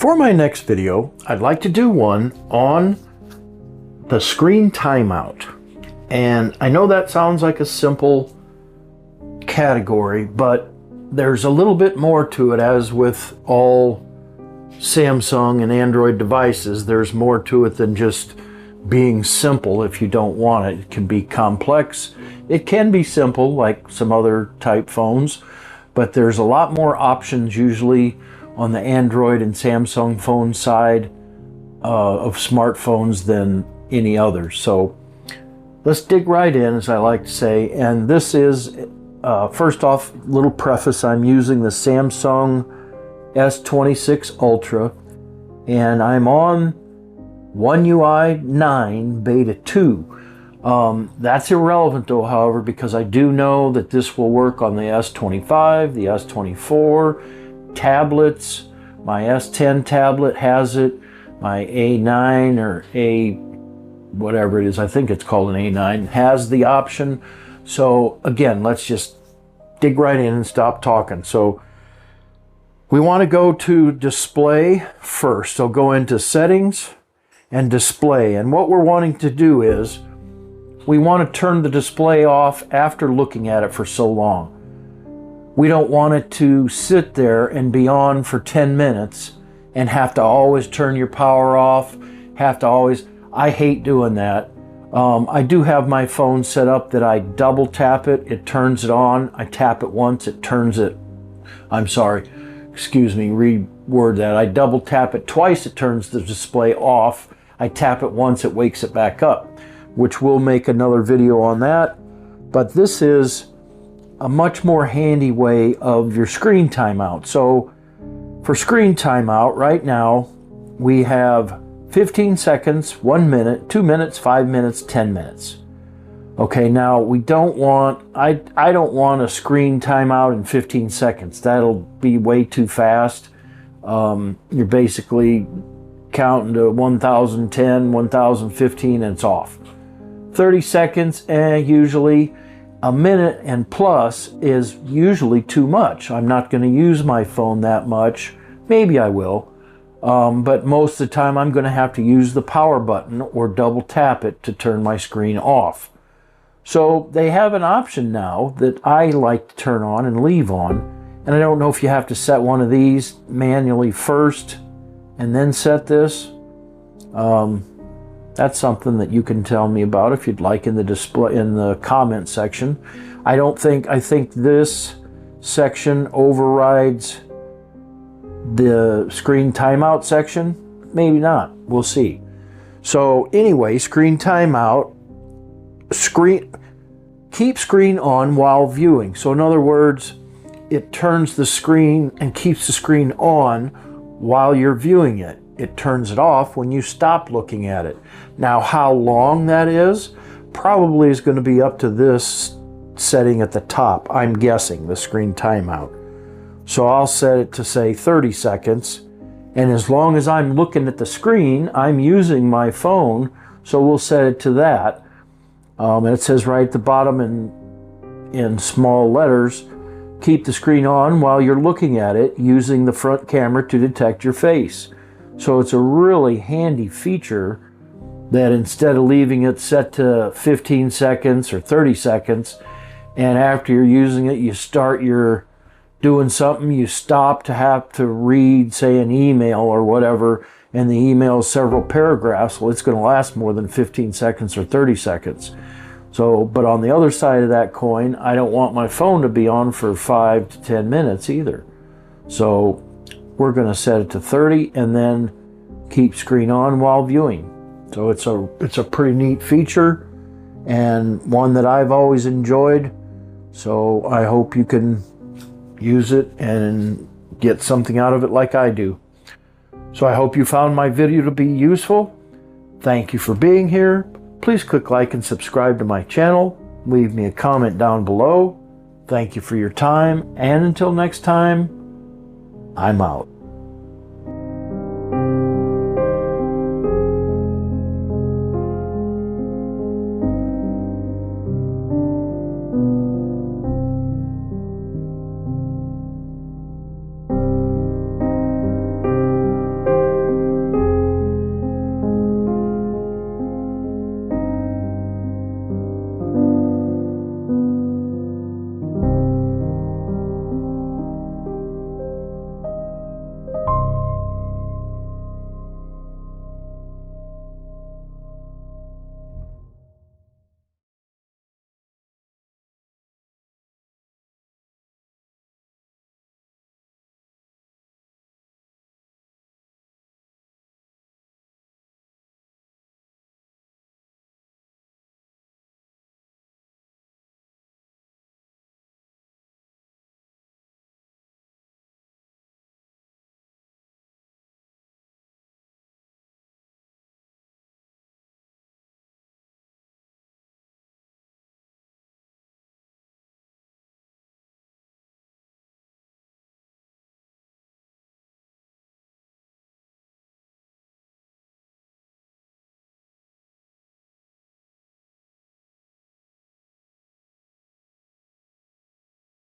For my next video, I'd like to do one on the screen timeout. And I know that sounds like a simple category, but there's a little bit more to it. As with all Samsung and Android devices, there's more to it than just being simple. If you don't want it, it can be complex. It can be simple like some other type phones, but there's a lot more options usually on the Android and Samsung phone side of smartphones than any other. So let's dig right in, as I like to say. And this is, first off, little preface, I'm using the Samsung S26 Ultra, and I'm on One UI 9 Beta 2. That's irrelevant though, however, because I do know that this will work on the S25, the S24, tablets. My S10 tablet has it. My A9 or A whatever it is, I think it's called an A9, has the option. So again, let's just dig right in and stop talking. So we want to go to display first. So go into settings and display. And what we're wanting to do is we want to turn the display off after looking at it for so long. We don't want it to sit there and be on for 10 minutes and have to always turn your power off, I hate doing that. I do have my phone set up that I double tap it, it turns it on. I tap it once, it turns it, reword that. I double tap it twice, it turns the display off. I tap it once, it wakes it back up, which we'll make another video on that. But this is a much more handy way of your screen timeout. So for screen timeout right now, we have 15 seconds, 1 minute, 2 minutes, 5 minutes, 10 minutes. Okay, now we don't want, I don't want a screen timeout in 15 seconds. That'll be way too fast. You're basically counting to 1010, 1015, and it's off. 30 seconds, usually. A minute and plus is usually too much. I'm not going to use my phone that much. Maybe I will. But most of the time I'm going to have to use the power button or double tap it to turn my screen off. So they have an option now that I like to turn on and leave on. And I don't know if you have to set one of these manually first and then set this. That's something that you can tell me about if you'd like in the display, in the comment section. I think this section overrides the screen timeout section. Maybe not, we'll see. So anyway, screen timeout, keep screen on while viewing. So in other words, it turns the screen and keeps the screen on while you're viewing it. It turns it off when you stop looking at it. Now, how long that is probably is going to be up to this setting at the top. I'm guessing the screen timeout. So I'll set it to say 30 seconds. And as long as I'm looking at the screen, I'm using my phone. So we'll set it to that. And it says right at the bottom in small letters, keep the screen on while you're looking at it using the front camera to detect your face. So it's a really handy feature that instead of leaving it set to 15 seconds or 30 seconds, and after you're using it, you're doing something, you stop to have to read, say, an email or whatever, and the email is several paragraphs, well, it's going to last more than 15 seconds or 30 seconds. So, but on the other side of that coin, I don't want my phone to be on for 5 to 10 minutes either. So we're going to set it to 30 and then keep screen on while viewing. So it's a pretty neat feature and one that I've always enjoyed. So I hope you can use it and get something out of it like I do. So I hope you found my video to be useful. Thank you for being here. Please click like and subscribe to my channel. Leave me a comment down below. Thank you for your time, and until next time, I'm out.